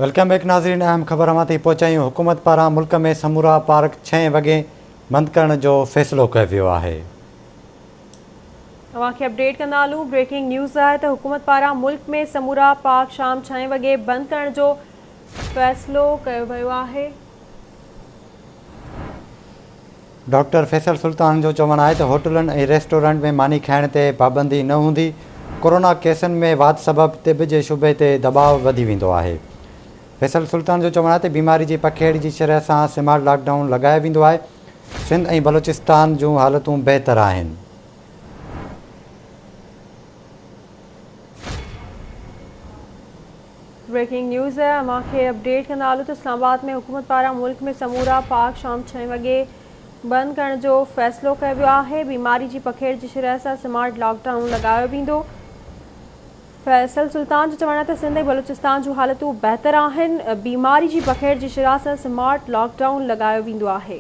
Welcome back नाज़रीन। अहम ख़बर अमां पहुचायूं। हुकूमत पारां मुल्क में समूरा पार्क 6 वॻे बंदि करण जो फ़ैसिलो कयो वियो आहे। तव्हांखे अपडेट कंदा हलूं। ब्रेकिंग न्यूज़ आहे त हुकूमत पारां मुल्क में समूरा पार्क शाम 6 वॻे बंदि करण जो फ़ैसिलो कयो वियो आहे। डॉक्टर फैसल सुल्तान जो चवणु आहे त होटलनि ऐं रेस्टोरेंट में मानी खाइण ते पाबंदी न हूंदी। कोरोना केसनि में वाध सबबि तिब जे शुबे ते दबाव वधी वेंदो आहे। फैसल सुल्तान जो चवणु आहे त बीमारी जी पखेड़ जी शरह सां स्मार्ट लॉकडाउन लॻायो वेंदो आहे। सिंध ऐं बलूचिस्तान जूं हालतूं बहितर आहिनि। ब्रेकिंग न्यूज़ है, अमांखे अपडेट कंदा हलूं त इस्लामाबाद में हुकूमत पारां मुल्क में समूरा पार्क शाम 6 वॻे बंदि करण जो फ़ैसिलो कयो वियो आहे। बीमारी जी पखेड़ जी शरह सां स्मार्ट लॉकडाउन लॻायो वेंदो। फैसल सुल्तान जो चवणु आहे त सिंध ऐं बलूचिस्तान जूं हालतूं बहितर आहिनि। बीमारी जी पखेड़ जी शरह सां स्मार्ट लॉकडाउन लॻायो वेंदो आहे।